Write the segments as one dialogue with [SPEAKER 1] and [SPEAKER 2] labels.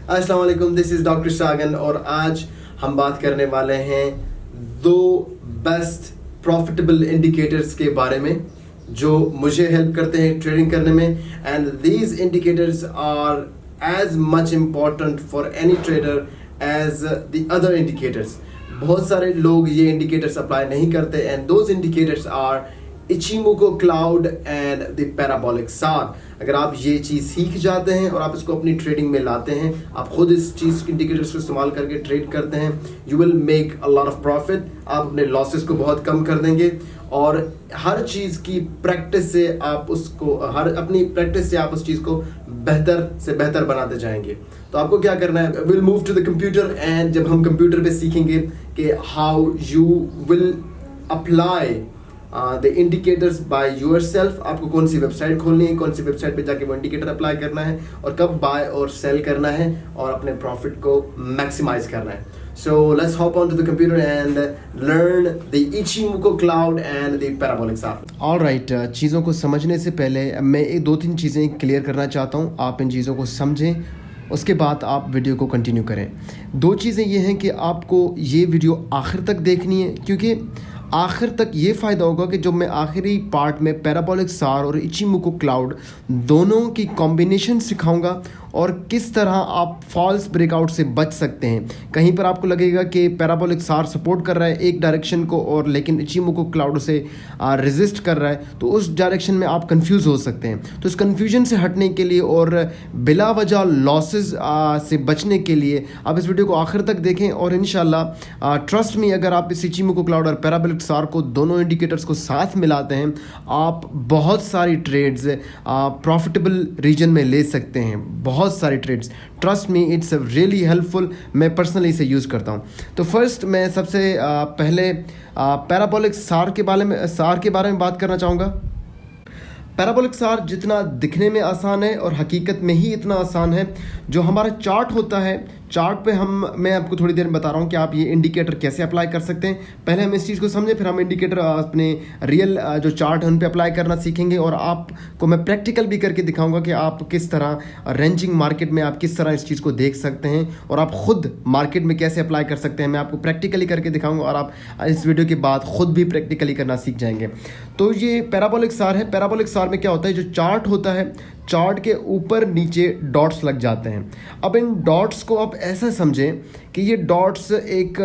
[SPEAKER 1] अस्सलाम वालेकुम, this is doctor सागन और आज हम बात करने वाले हैं दो बेस्ट प्रॉफिटेबल इंडिकेटर्स के बारे में जो मुझे हेल्प करते हैं ट्रेडिंग करने में। And these indicators are as much important for any trader as the other indicators. बहुत सारे लोग ये इंडिकेटर्स अप्लाई नहीं करते and those indicators are Ichimoku cloud and the parabolic SAR. अगर आप ये चीज़ सीख जाते हैं और आप इसको अपनी ट्रेडिंग में लाते हैं, आप खुद इस चीज़ इंडिकेटर्स को इस्तेमाल करके ट्रेड करते हैं, you will make a lot of profit. आप अपने लॉसेस को बहुत कम कर देंगे और हर चीज़ की प्रैक्टिस से आप उसको अपनी प्रैक्टिस से आप उस चीज़ को बेहतर से बेहतर बनाते जाएंगे। तो आपको क्या करना है, will move to the computer and जब हम कंप्यूटर पे सीखेंगे कि how you will apply the indicators by yourself. आपको कौन सी वेबसाइट खोलनी है, कौन सी वेबसाइट पे जाके वो इंडिकेटर अप्लाई करना है और कब बाय और सेल करना है और अपने प्रॉफिट को मैक्सिमाइज करना है। So let's hop onto the computer and learn the Ichimoku cloud and the parabolic SAR. All right, चीज़ों को समझने से पहले मैं एक दो तीन चीज़ें क्लियर करना चाहता हूँ। आप इन चीज़ों को समझें, उसके बाद आप वीडियो को कंटिन्यू करें। दो चीज़ें ये हैं कि आपको ये वीडियो आखिर तक देखनी है, क्योंकि आखिर तक ये फ़ायदा होगा कि जब मैं आखिरी पार्ट में पैराबोलिक सार और इचिमोको क्लाउड दोनों की कॉम्बिनेशन सिखाऊंगा और किस तरह आप फॉल्स ब्रेकआउट से बच सकते हैं। कहीं पर आपको लगेगा कि पैराबोलिक सार सपोर्ट कर रहा है एक डायरेक्शन को और लेकिन इचिमोको क्लाउड से रेजिस्ट कर रहा है, तो उस डायरेक्शन में आप कंफ्यूज हो सकते हैं। तो इस कन्फ्यूजन से हटने के लिए और बिला वजह लॉसेस से बचने के लिए आप इस वीडियो को आखिर तक देखें और इंशाल्लाह ट्रस्ट मी, अगर आप इस इचिमोको क्लाउड और पैराबोलिक सार को दोनों इंडिकेटर्स को साथ मिलाते हैं, आप बहुत सारी ट्रेड्स प्रॉफिटेबल रीजन में ले सकते हैं, बहुत सारे trades. Trust me, it's really helpful. मैं पर्सनली इसे यूज़ करता हूँ। तो फर्स्ट मैं सबसे पहले पैराबोलिक सार के बारे में बात करना चाहूँगा। पैराबोलिक सार जितना दिखने में आसान है और हकीकत में ही इतना आसान है। जो हमारा चार्ट होता है, चार्ट पे मैं आपको थोड़ी देर में बता रहा हूँ कि आप ये इंडिकेटर कैसे अप्लाई कर सकते हैं। पहले हम इस चीज़ को समझें, फिर हम इंडिकेटर अपने रियल जो चार्ट है उन पे अप्लाई करना सीखेंगे और आपको मैं प्रैक्टिकल भी करके दिखाऊंगा कि आप किस तरह रेंजिंग मार्केट में आप किस तरह इस चीज़ को देख सकते हैं और आप खुद मार्केट में कैसे अप्लाई कर सकते हैं। मैं आपको प्रैक्टिकली करके दिखाऊंगा और आप इस वीडियो के बाद खुद भी प्रैक्टिकली करना सीख जाएंगे। तो ये पैराबोलिक सार है। पैराबोलिक सार में क्या होता है, जो चार्ट होता है, चार्ट के ऊपर नीचे डॉट्स लग जाते हैं। अब इन डॉट्स को आप ऐसा समझें कि ये डॉट्स एक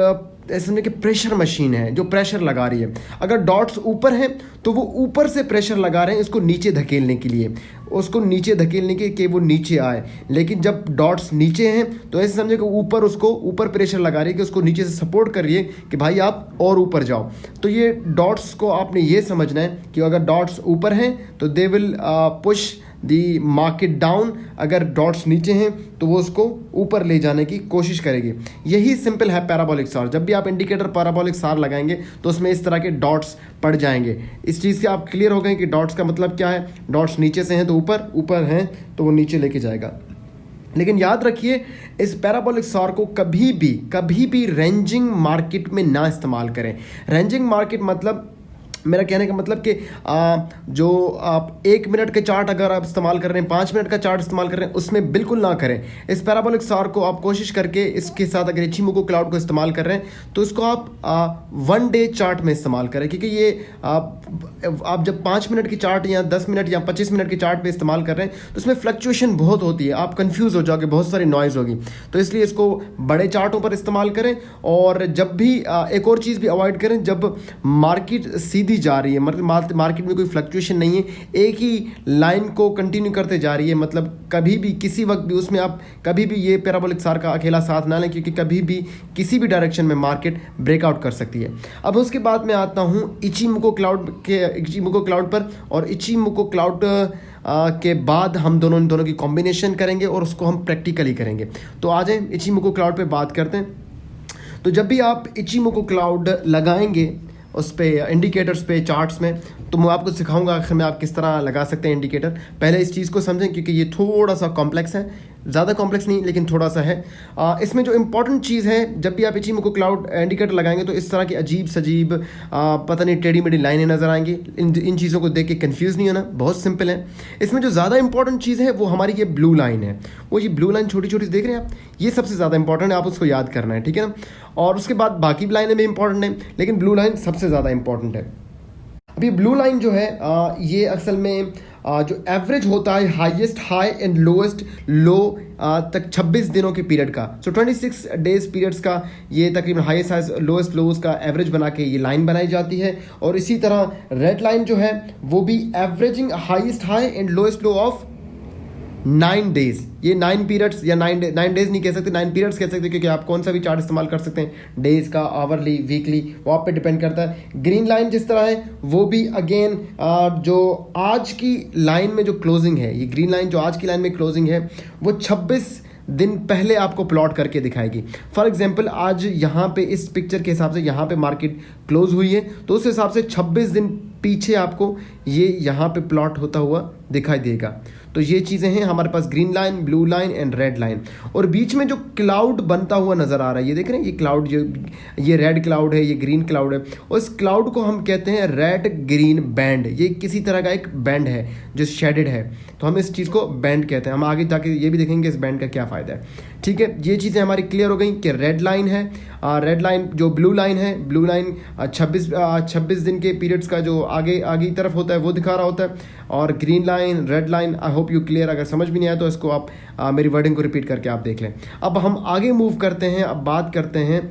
[SPEAKER 1] ऐसा समझे कि प्रेशर मशीन है जो प्रेशर लगा रही है। अगर डॉट्स ऊपर हैं तो वो ऊपर से प्रेशर लगा रहे हैं इसको नीचे धकेलने के लिए, उसको नीचे धकेलने के कि वो नीचे आए। लेकिन जब डॉट्स नीचे हैं तो ऐसे समझे कि ऊपर प्रेशर लगा रही है कि उसको नीचे से सपोर्ट कर रही है कि भाई आप और ऊपर जाओ। तो ये डॉट्स को आपने ये समझना है कि अगर डॉट्स ऊपर हैं तो they will push the market down, अगर डॉट्स नीचे हैं तो वो उसको ऊपर ले जाने की कोशिश करेगी। यही सिंपल है पैराबोलिक सार। जब भी आप इंडिकेटर पैराबोलिक सार लगाएंगे तो उसमें इस तरह के डॉट्स पड़ जाएंगे। इस चीज़ से आप क्लियर हो गए कि डॉट्स का मतलब क्या है। डॉट्स नीचे से हैं तो ऊपर हैं तो वो नीचे लेके जाएगा। लेकिन याद रखिए, इस पैराबोलिक सार को कभी भी रेंजिंग मार्केट में ना इस्तेमाल करें। रेंजिंग मार्केट मतलब, मेरा कहने का मतलब कि जो आप 1 मिनट के चार्ट अगर आप इस्तेमाल कर रहे हैं, 5 मिनट का चार्ट इस्तेमाल कर रहे हैं, उसमें बिल्कुल ना करें। इस पैराबोलिक सार को आप कोशिश करके इसके साथ अगर इचिमोको क्लाउड को इस्तेमाल कर रहे हैं तो इसको आप 1 डे चार्ट में इस्तेमाल करें, क्योंकि ये आप जब 5 मिनट की चार्ट या 10 मिनट या 25 मिनट की चार्ट पे इस्तेमाल कर रहे हैं तो उसमें फ्लक्चुएशन बहुत होती है, आप कंफ्यूज हो जाओगे, बहुत सारी नॉइज़ होगी। तो इसलिए इसको बड़े चार्टों पर इस्तेमाल करें। और जब भी एक और चीज़ भी अवॉइड करें, जब मार्केट सीधी जा रही है, मतलब मार्केट में कोई फ्लक्चुएशन नहीं है, एक ही लाइन को कंटिन्यू करते जा रही है, मतलब कभी भी किसी वक्त भी उसमें आप कभी भी ये पैराबोलिक सार का अकेला साथ ना लें, क्योंकि कभी भी किसी भी डायरेक्शन में मार्केट ब्रेकआउट कर सकती है। अब उसके बाद मैं आता हूँ इचिमोको क्लाउड पर, और इचिमोको क्लाउड के बाद हम दोनों की कॉम्बिनेशन करेंगे और उसको हम प्रैक्टिकली करेंगे। तो आ जाएं इचिमोको क्लाउड पे बात करते हैं। तो जब भी आप इचिमोको क्लाउड लगाएंगे उस पे इंडिकेटर्स पे चार्ट्स में, तो मैं आपको सिखाऊंगा आखिर में आप किस तरह लगा सकते हैं इंडिकेटर। पहले इस चीज़ को समझें क्योंकि ये थोड़ा सा कॉम्प्लेक्स है। ज़्यादा कॉम्प्लेक्स नहीं लेकिन थोड़ा सा है। इसमें जो इंपॉर्टेंट चीज़ है, जब भी आप इचिमोकू क्लाउड इंडिकेटर लगाएंगे तो इस तरह की अजीब सजीब पता नहीं टेढ़ी मेढ़ी लाइनें नज़र आएंगी। इन चीज़ों को देख के कंफ्यूज नहीं होना, बहुत सिंपल है। इसमें जो ज़्यादा इंपॉर्टेंट चीज़ है वो हमारी ये ब्लू लाइन है। वो ये ब्लू लाइन छोटी छोटी देख रहे हैं आप, ये सबसे ज़्यादा इंपॉर्टेंट है, आप उसको याद करना है, ठीक है ना। और उसके बाद बाकी लाइनें भी इंपॉर्टेंट हैं, लेकिन ब्लू लाइन सबसे ज़्यादा इंपॉर्टेंट है। अभी ब्लू लाइन जो है ये असल में जो एवरेज होता है हाईएस्ट हाई एंड लोएस्ट लो तक 26 दिनों के पीरियड का, 26 डेज पीरियड्स का ये तकरीबन हाईएस्ट हाई लोएस्ट लोज का एवरेज बना के ये लाइन बनाई जाती है। और इसी तरह रेड लाइन जो है वो भी averaging highest high and lowest low of 9 days. ये 9 पीरियड्स या 9 डेज नहीं कह सकते, 9 पीरियड्स कह सकते, क्योंकि आप कौन सा भी चार्ट इस्तेमाल कर सकते हैं, डेज का, आवरली, वीकली, वो आप पे डिपेंड करता है। ग्रीन लाइन जिस तरह है वो भी अगेन जो आज की लाइन में जो क्लोजिंग है, ये ग्रीन लाइन जो आज की लाइन में क्लोजिंग है वो 26 दिन पहले आपको प्लॉट करके दिखाएगी। फॉर एग्जांपल आज यहाँ पे इस पिक्चर के हिसाब से यहाँ पे मार्केट क्लोज हुई है, तो उस हिसाब से 26 दिन पीछे आपको ये यहाँ पे प्लॉट होता हुआ दिखाई देगा। तो ये चीज़ें हैं हमारे पास, green line, blue line and red line. और बीच में जो क्लाउड बनता हुआ नज़र आ रहा है, ये देख रहे हैं, ये क्लाउड, ये रेड क्लाउड है, ये ग्रीन क्लाउड है, और इस क्लाउड को हम कहते हैं रेड ग्रीन बैंड। ये किसी तरह का एक बैंड है जो शेडेड है, तो हम इस चीज़ को बैंड कहते हैं। हम आगे जाके ये भी देखेंगे इस बैंड का क्या फ़ायदा है, ठीक है। ये चीज़ें हमारी क्लियर हो गई कि रेड लाइन है, रेड लाइन जो ब्लू लाइन है, ब्लू लाइन 26 दिन के पीरियड्स का जो आगे की तरफ होता है वो दिखा रहा होता है, और green line, red line. I hope you clear. अगर समझ भी नहीं आया तो इसको आप मेरी वर्डिंग को रिपीट करके आप देख लें। अब हम आगे मूव करते हैं, अब बात करते हैं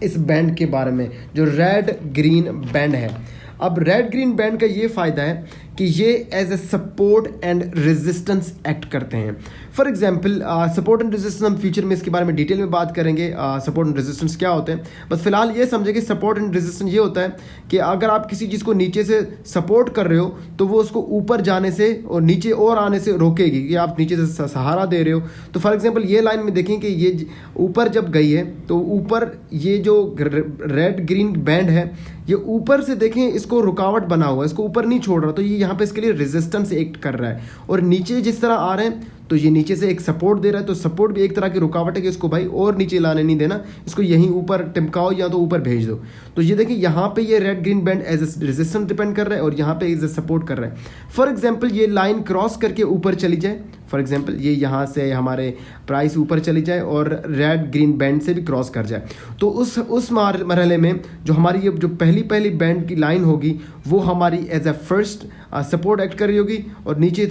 [SPEAKER 1] इस बैंड के बारे में जो रेड ग्रीन बैंड है। अब रेड ग्रीन बैंड का ये फ़ायदा है कि ये as a support and resistance act करते हैं। For example support and resistance हम फ्यूचर में इसके बारे में डिटेल में बात करेंगे, सपोर्ट एंड रेजिस्टेंस क्या होते हैं। बस फिलहाल ये समझे कि सपोर्ट एंड रेजिस्टेंस ये होता है कि अगर आप किसी चीज़ को नीचे से सपोर्ट कर रहे हो तो वो उसको ऊपर जाने से और नीचे और आने से रोकेगी, कि आप नीचे से सहारा दे रहे हो। तो फॉर एग्जाम्पल ये लाइन में देखें कि ये ऊपर जब गई है तो ऊपर ये जो रेड ग्रीन बैंड है ये ऊपर से देखें इसको रुकावट बना हुआ है, इसको ऊपर नहीं छोड़ रहा, तो ये यहाँ पे इसके लिए रेजिस्टेंस एक्ट कर रहा है। और नीचे जिस तरह आ रहे हैं तो ये नीचे से एक सपोर्ट दे रहा है, तो सपोर्ट भी एक तरह की रुकावट है कि इसको भाई और नीचे लाने नहीं देना, इसको यहीं ऊपर टिमकाओ या तो ऊपर भेज दो। तो ये देखिए यहाँ पे ये red green band as a resistance depend कर रहा है और यहाँ पे एज ए सपोर्ट कर रहा है। फॉर एग्जाम्पल ये लाइन क्रॉस करके ऊपर चली जाए, फॉर एग्जाम्पल ये यहाँ से हमारे प्राइस ऊपर चली जाए और रेड ग्रीन बैंड से भी क्रॉस कर जाए, तो उस मरहले में जो हमारी ये जो पहली बैंड की लाइन होगी वो हमारी as a first support act कर रही होगी, और नीचे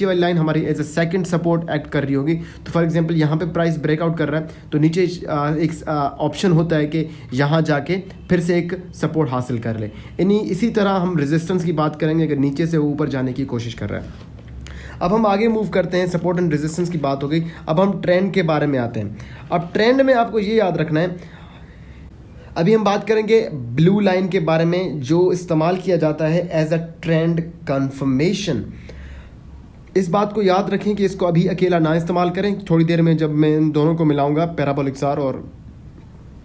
[SPEAKER 1] वाली लाइन हमारी as a second support act कर रही होगी। तो फॉर एग्जांपल यहाँ पे प्राइस ब्रेकआउट कर रहा है तो नीचे एक ऑप्शन होता है कि यहाँ जाके फिर से एक सपोर्ट हासिल कर ले। इसी तरह हम रेजिस्टेंस की बात करेंगे अगर नीचे से ऊपर जाने की कोशिश कर रहा है। अब हम आगे मूव करते हैं, सपोर्ट एंड रेजिस्टेंस की बात हो गई, अब हम ट्रेंड के बारे में आते हैं। अब ट्रेंड में आपको ये याद रखना है, अभी हम बात करेंगे ब्लू लाइन के बारे में जो इस्तेमाल किया जाता है एज अ ट्रेंड कंफर्मेशन। इस बात को याद रखें कि इसको अभी अकेला ना इस्तेमाल करें, थोड़ी देर में जब मैं इन दोनों को मिलाऊंगा, पैराबोलिक SAR और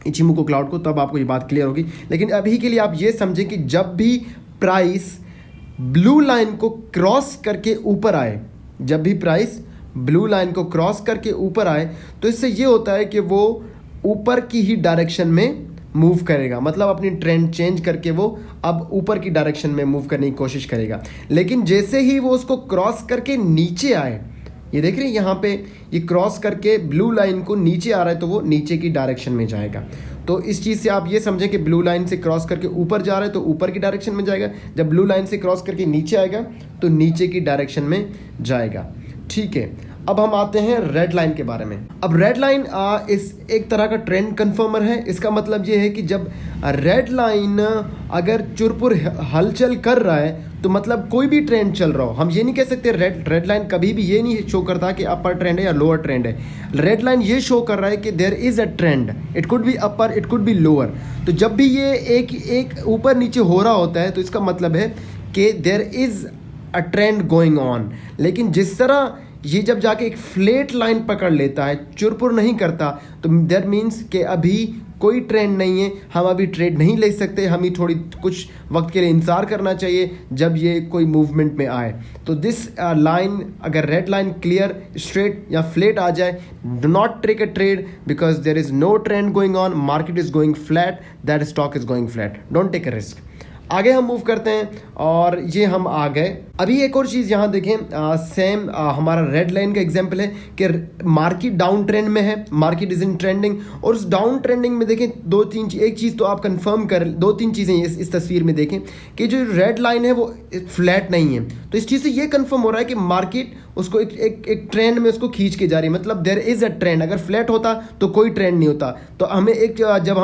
[SPEAKER 1] इचिमोकू क्लाउड को, तब आपको ये बात क्लियर होगी। लेकिन अभी के लिए आप ये समझें कि जब भी प्राइस ब्लू लाइन को क्रॉस करके ऊपर आए, जब भी प्राइस ब्लू लाइन को क्रॉस करके ऊपर आए तो इससे ये होता है कि वो ऊपर की ही डायरेक्शन में मूव करेगा, मतलब अपनी ट्रेंड चेंज करके वो अब ऊपर की डायरेक्शन में मूव करने की कोशिश करेगा। लेकिन जैसे ही वो उसको क्रॉस करके नीचे आए, ये देख रहे हैं यहाँ पे ये क्रॉस करके ब्लू लाइन को नीचे आ रहा है तो वो नीचे की डायरेक्शन में जाएगा। तो इस चीज़ से आप ये समझें कि ब्लू लाइन से क्रॉस करके ऊपर जा रहा है तो ऊपर की डायरेक्शन में जाएगा, जब ब्लू लाइन से क्रॉस करके नीचे आएगा तो नीचे की डायरेक्शन में जाएगा, ठीक है। अब हम आते हैं रेड लाइन के बारे में। अब रेड लाइन इस एक तरह का ट्रेंड कन्फर्मर है। इसका मतलब ये है कि जब रेड लाइन अगर चुरपुर हलचल कर रहा है तो मतलब कोई भी ट्रेंड चल रहा हो, हम ये नहीं कह सकते रेड लाइन कभी भी ये नहीं शो करता कि अपर ट्रेंड है या लोअर ट्रेंड है। रेड लाइन ये शो कर रहा है कि there is a trend, it could be upper, it could be lower. तो जब भी ये एक ऊपर नीचे हो रहा होता है तो इसका मतलब है कि there is a trend going on. लेकिन जिस तरह ये जब जाके एक फ्लैट लाइन पकड़ लेता है, चुरपुर नहीं करता, तो दैट मीन्स कि अभी कोई ट्रेंड नहीं है, हम अभी ट्रेड नहीं ले सकते, हमें थोड़ी कुछ वक्त के लिए इंतजार करना चाहिए जब ये कोई मूवमेंट में आए। तो दिस लाइन, अगर रेड लाइन क्लियर स्ट्रेट या फ्लैट आ जाए, do not take a trade because there is no trend going on, market is going flat, that stock is going flat, don't take a risk. आगे हम move करते हैं और ये हम आ गए। अभी एक और चीज़ यहाँ देखें, सेम हमारा रेड लाइन का एग्जांपल है कि मार्केट डाउन ट्रेंड में है, मार्केट इज इन ट्रेंडिंग, और उस डाउन ट्रेंडिंग में देखें दो तीन, एक चीज़ तो आप कंफर्म कर, दो तीन चीज़ें इस तस्वीर में देखें कि जो रेड लाइन है वो फ्लैट नहीं है। तो इस चीज़ से ये कंफर्म हो रहा है कि मार्केट उसको एक ट्रेंड में उसको खींच के जा रही है, मतलब देयर इज अ ट्रेंड। अगर फ्लैट होता तो कोई ट्रेंड नहीं होता। तो हमें जब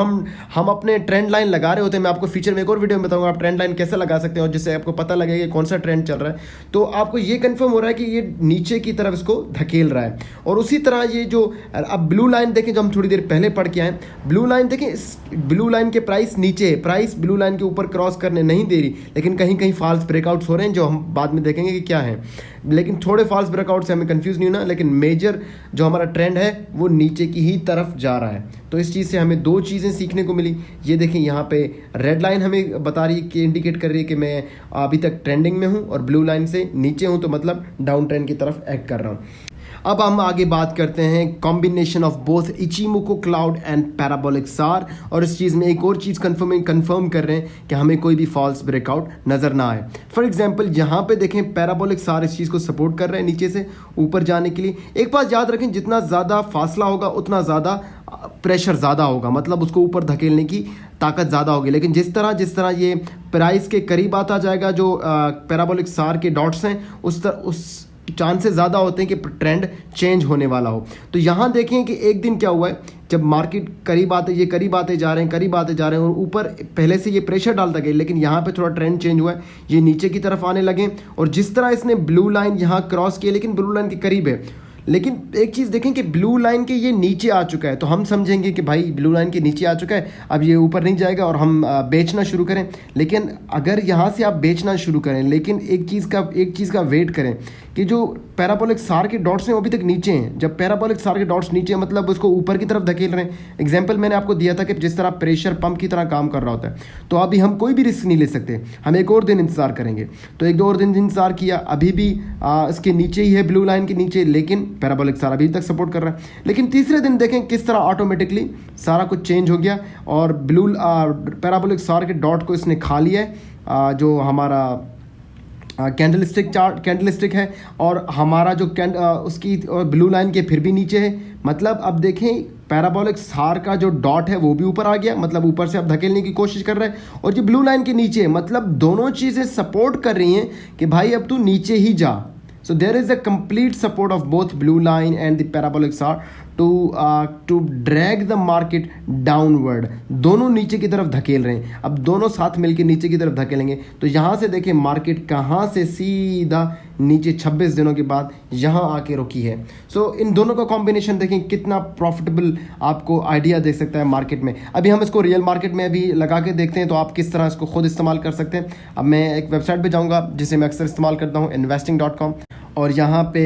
[SPEAKER 1] हम अपने ट्रेंड लाइन लगा रहे होते हैं, मैं आपको फ्यूचर में एक और वीडियो में बताऊंगा आप ट्रेंड लाइन कैसे लगा सकते हो जिससे आपको पता लगेगा कि कौन सा ट्रेंड चल रहा है। तो आपको ये कंफर्म हो रहा है कि ये नीचे की तरफ इसको धकेल रहा है। और उसी तरह ये जो अब ब्लू लाइन देखें, जो हम थोड़ी देर पहले पढ़ के आए, ब्लू लाइन देखें, इस ब्लू लाइन के प्राइस नीचे है, प्राइस ब्लू लाइन के ऊपर क्रॉस करने नहीं दे रही, लेकिन कहीं कहीं फॉल्स ब्रेकआउट्स हो रहे हैं जो हम बाद में देखेंगे कि क्या है। लेकिन थोड़े फॉल्स ब्रेकआउट से हमें कंफ्यूज नहीं होना, लेकिन मेजर जो हमारा ट्रेंड है वो नीचे की ही तरफ जा रहा है। तो इस चीज़ से हमें दो चीज़ें सीखने को मिली। ये देखें यहाँ पे रेड लाइन हमें बता रही है कि इंडिकेट कर रही है कि मैं अभी तक ट्रेंडिंग में हूँ, और ब्लू लाइन से नीचे हूँ तो मतलब डाउन ट्रेंड की तरफ एक्ट कर रहा हूँ। अब हम आगे बात करते हैं combination of both Ichimoku cloud and parabolic सार, और इस चीज़ में एक और चीज़ कंफर्म कर रहे हैं कि हमें कोई भी फॉल्स ब्रेकआउट नज़र ना आए। फॉर एग्जांपल यहाँ पे देखें पैराबोलिक सार इस चीज़ को सपोर्ट कर रहे हैं नीचे से ऊपर जाने के लिए। एक बात याद रखें, जितना ज़्यादा फासला होगा उतना ज़्यादा प्रेशर ज़्यादा होगा, मतलब उसको ऊपर धकेलने की ताकत ज़्यादा होगी। लेकिन जिस तरह ये प्राइस के करीब आता जाएगा, जो पैराबोलिक सार के डॉट्स हैं, उस चांसेस ज़्यादा होते हैं कि ट्रेंड चेंज होने वाला हो। तो यहाँ देखें कि एक दिन क्या हुआ है, जब मार्केट करीब आते जा रहे हैं और ऊपर पहले से ये प्रेशर डालता गया, लेकिन यहाँ पे थोड़ा ट्रेंड चेंज हुआ है, ये नीचे की तरफ आने लगे। और जिस तरह इसने ब्लू लाइन यहाँ क्रॉस किया, लेकिन ब्लू लाइन के करीब है, लेकिन एक चीज़ देखें कि ब्लू लाइन के ये नीचे आ चुका है, तो हम समझेंगे कि भाई ब्लू लाइन के नीचे आ चुका है, अब ये ऊपर नहीं जाएगा और हम बेचना शुरू करें। लेकिन अगर यहाँ से आप बेचना शुरू करें, लेकिन एक चीज़ का वेट करें कि जो पैराबोलिक सार के डॉट्स हैं वो अभी तक नीचे हैं। जब पैराबोलिक सार के डॉट्स नीचे हैं, मतलब उसको ऊपर की तरफ धकेल रहे हैं। एग्जाम्पल मैंने आपको दिया था कि जिस तरह प्रेशर पंप की तरह काम कर रहा होता है। तो अभी हम कोई भी रिस्क नहीं ले सकते, हम एक और दिन इंतज़ार करेंगे। तो एक दो और दिन इंतज़ार किया, अभी भी इसके नीचे ही है, ब्लू लाइन के नीचे, लेकिन पैराबोलिक सार अभी तक सपोर्ट कर रहा है। लेकिन तीसरे दिन देखें किस तरह ऑटोमेटिकली सारा कुछ चेंज हो गया और पैराबोलिक सार के डॉट को इसने खा लिया है, जो हमारा कैंडलस्टिक है, और हमारा जो उसकी ब्लू लाइन के फिर भी नीचे है। मतलब अब देखें पैराबोलिक सार का जो डॉट है वो भी ऊपर आ गया, मतलब ऊपर से अब धकेलने की कोशिश कर रहा है, और ये ब्लू लाइन के नीचे है, मतलब दोनों चीज़ें सपोर्ट कर रही हैं कि भाई अब तू नीचे ही जा। So there is a complete support of both blue line and the parabolic SAR to drag the market downward. दोनों नीचे की तरफ धकेल रहे हैं। अब दोनों साथ मिलकर नीचे की तरफ धकेलेंगे, तो यहाँ से देखें मार्केट कहाँ से सीधा नीचे 26 दिनों के बाद यहाँ आके रुकी है। सो इन दोनों का कॉम्बिनेशन देखें कितना प्रॉफिटेबल आपको आइडिया दे सकता है मार्केट में। अभी हम इसको रियल मार्केट में अभी लगा के देखते हैं, तो आप किस तरह इसको खुद इस्तेमाल कर सकते हैं। अब मैं एक वेबसाइट पे जाऊँगा जिसे मैं अक्सर इस्तेमाल करता हूँ, investing.com, और यहाँ पे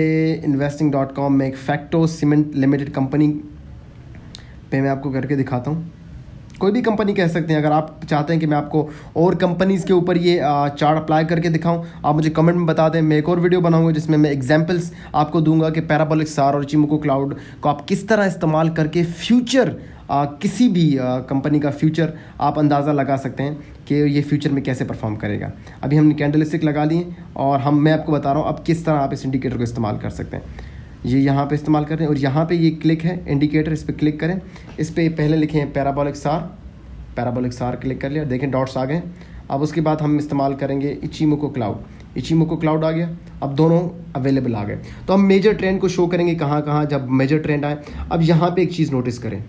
[SPEAKER 1] investing.com में एक फैक्टो सीमेंट लिमिटेड कंपनी पे मैं आपको करके दिखाता हूँ। कोई भी कंपनी कह सकते हैं। अगर आप चाहते हैं कि मैं आपको और कंपनीज़ के ऊपर ये चार्ट अप्लाई करके दिखाऊं, आप मुझे कमेंट में बता दें। मैं एक और वीडियो बनाऊंगा जिसमें मैं एग्जांपल्स आपको दूंगा कि पैराबोलिक सार और इचिमोको क्लाउड को आप किस तरह इस्तेमाल करके फ्यूचर किसी भी कंपनी का फ्यूचर आप अंदाज़ा लगा सकते हैं कि ये फ्यूचर में कैसे परफॉर्म करेगा। अभी हमने कैंडलस्टिक लगा लिए और मैं आपको बता रहा हूँ अब किस तरह आप इस इंडिकेटर को इस्तेमाल कर सकते हैं। ये यहाँ पे इस्तेमाल कर रहे हैं और यहाँ पे ये क्लिक है इंडिकेटर, इस पर क्लिक करें। इस पर पहले लिखें पैराबोलिक सार क्लिक कर लिया, देखें डॉट्स आ गए। अब उसके बाद हम इस्तेमाल करेंगे इचिमोको क्लाउड आ गया। अब दोनों अवेलेबल आ गए, तो हम मेजर ट्रेंड को शो करेंगे कहाँ जब मेजर ट्रेंड आए। अब यहाँ पे एक चीज़ नोटिस करें,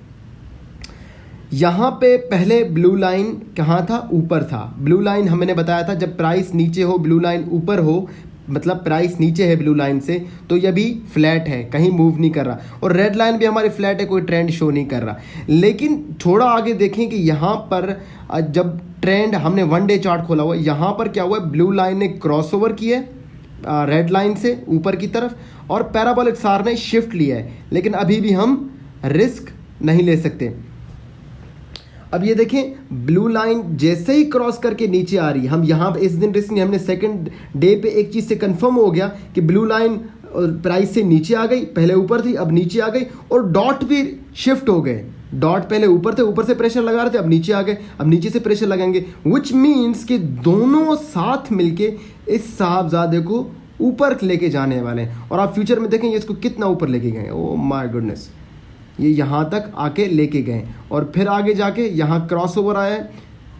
[SPEAKER 1] यहाँ पे पहले ब्लू लाइन कहाँ था, ऊपर था। ब्लू लाइन हमने बताया था जब प्राइस नीचे हो ब्लू लाइन ऊपर हो, मतलब प्राइस नीचे है ब्लू लाइन से, तो ये भी फ्लैट है, कहीं मूव नहीं कर रहा। और रेड लाइन भी हमारी फ्लैट है, कोई ट्रेंड शो नहीं कर रहा। लेकिन थोड़ा आगे देखें कि यहाँ पर जब ट्रेंड हमने वन डे चार्ट खोला हुआ, यहाँ पर क्या हुआ है, ब्लू लाइन ने क्रॉसओवर किया है, रेड लाइन से ऊपर की तरफ, और पैराबोलिक सार ने शिफ्ट लिया है, लेकिन अभी भी हम रिस्क नहीं ले सकते। अब ये देखें, ब्लू लाइन जैसे ही क्रॉस करके नीचे आ रही है, हम यहाँ पे इस दिन रिस्क नहीं, हमने सेकंड डे पे एक चीज़ से कंफर्म हो गया कि ब्लू लाइन प्राइस से नीचे आ गई, पहले ऊपर थी अब नीचे आ गई, और डॉट भी शिफ्ट हो गए। डॉट पहले ऊपर थे, ऊपर से प्रेशर लगा रहे थे, अब नीचे आ गए, अब नीचे से प्रेशर लगाएंगे, विच मीन्स कि दोनों साथ मिलके इस साहबजादे को ऊपर लेके जाने वाले हैं। और आप फ्यूचर में देखेंगे इसको कितना ऊपर लेके गए, ओ माय गुडनेस, ये यहाँ तक आके लेके गए, और फिर आगे जाके यहाँ क्रॉसओवर आया है,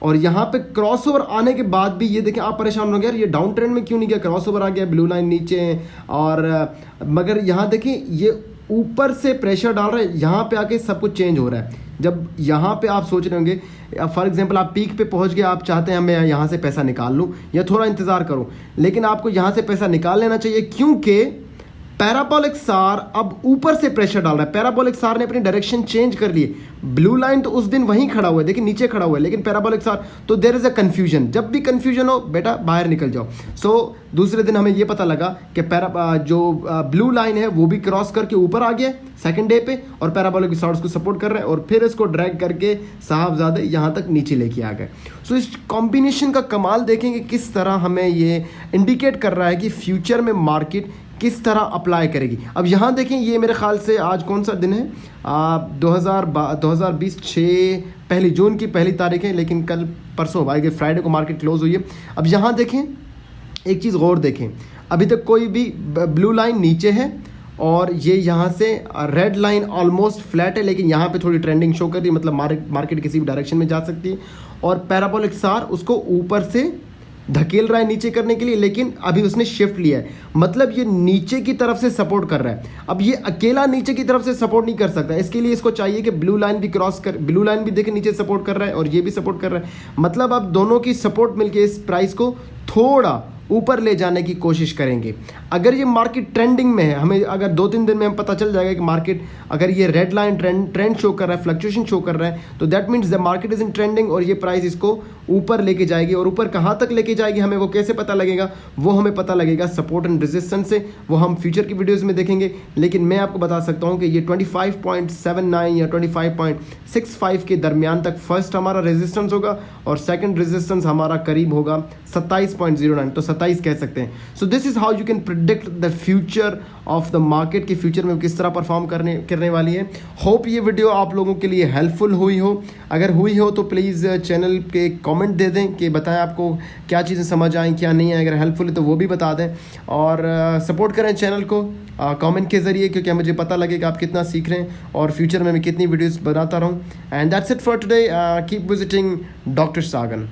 [SPEAKER 1] और यहाँ पे क्रॉसओवर आने के बाद भी ये देखें, आप परेशान हो गए यार ये डाउन ट्रेंड में क्यों नहीं गया, क्रॉसओवर आ गया, ब्लू लाइन नीचे है, और मगर यहाँ देखें ये ऊपर से प्रेशर डाल रहा है, यहाँ पे आके सब कुछ चेंज हो रहा है। जब यहाँ पे आप सोच रहे होंगे, फॉर एग्जांपल आप पीक पे पहुँच गए, आप चाहते हैं मैं यहाँ से पैसा निकाल लूँ या थोड़ा इंतज़ार करूँ, लेकिन आपको यहाँ से पैसा निकाल लेना चाहिए, क्योंकि पैराबोलिक सार अब ऊपर से प्रेशर डाल रहा है। पैराबोलिक सार ने अपनी डायरेक्शन चेंज कर ली। ब्लू लाइन तो उस दिन वहीं खड़ा हुआ है, देखिए नीचे खड़ा हुआ है, लेकिन पैराबोलिक सार, तो देयर इज अ कंफ्यूजन। जब भी कंफ्यूजन हो बेटा बाहर निकल जाओ। सो दूसरे दिन हमें ये पता लगा कि जो ब्लू लाइन है वो भी क्रॉस करके ऊपर आ गया सेकंड डे पे, और पैराबोलिक सार उसको सपोर्ट कर रहा है, और फिर इसको ड्रैग करके साहबजादे यहाँ तक नीचे लेके आ गए। सो इस कॉम्बिनेशन का कमाल देखेंगे किस तरह हमें ये इंडिकेट कर रहा है कि फ्यूचर में मार्केट किस तरह अप्लाई करेगी। अब यहाँ देखें, ये मेरे ख्याल से आज कौन सा दिन है, 2020 पहली जून की पहली तारीख है, लेकिन कल परसों भाई फ्राइडे को मार्केट क्लोज हुई है। अब यहाँ देखें, एक चीज़ गौर देखें, अभी तक कोई भी ब्लू लाइन नीचे है, और ये यहाँ से रेड लाइन ऑलमोस्ट फ्लैट है, लेकिन यहाँ पे थोड़ी ट्रेंडिंग शो कर रही है, मतलब मार्केट किसी भी डायरेक्शन में जा सकती है, और पैराबोलिक सार उसको ऊपर से धकेल रहा है नीचे करने के लिए, लेकिन अभी उसने शिफ्ट लिया है, मतलब ये नीचे की तरफ से सपोर्ट कर रहा है। अब ये अकेला नीचे की तरफ से सपोर्ट नहीं कर सकता, इसके लिए इसको चाहिए कि ब्लू लाइन भी क्रॉस कर, ब्लू लाइन भी देखे नीचे सपोर्ट कर रहा है और ये भी सपोर्ट कर रहा है, मतलब अब दोनों की सपोर्ट मिलके इस प्राइस को थोड़ा ऊपर ले जाने की कोशिश करेंगे। अगर ये मार्केट ट्रेंडिंग में है, हमें अगर 2-3 दिन में हम पता चल जाएगा कि मार्केट अगर ये रेड लाइन ट्रेंड शो कर रहा है, फ्लक्चुएशन शो कर रहा है, तो that means the market is in trending, और ये प्राइस इसको ऊपर लेके जाएगी। और ऊपर कहाँ तक लेके जाएगी हमें वो कैसे पता लगेगा, वो हमें पता लगेगा सपोर्ट एंड रेजिस्टेंस से, वो हम फ्यूचर की वीडियोज़ में देखेंगे। लेकिन मैं आपको बता सकता हूँ कि ये 25.79 या 25.65 के दरमियान तक फर्स्ट हमारा रेजिस्टेंस होगा, और सेकंड रेजिस्टेंस हमारा करीब होगा 27.09, तो 27 कह सकते हैं। So this is how you can predict the future of the market, की फ्यूचर में किस तरह परफॉर्म करने वाली है। होप ये वीडियो आप लोगों के लिए हेल्पफुल हुई हो। अगर हुई हो तो प्लीज़ चैनल के कमेंट दे दें कि बताएं आपको क्या चीज़ें समझ आएँ क्या नहीं आए, अगर हेल्पफुल है तो वो भी बता दें, और सपोर्ट करें चैनल को कमेंट के ज़रिए, क्योंकि मुझे पता लगेगा आप कितना सीख रहे हैं और फ्यूचर में मैं कितनी वीडियोज़ बनाता रहूँ। And that's it for today. Keep visiting doctor Sagan.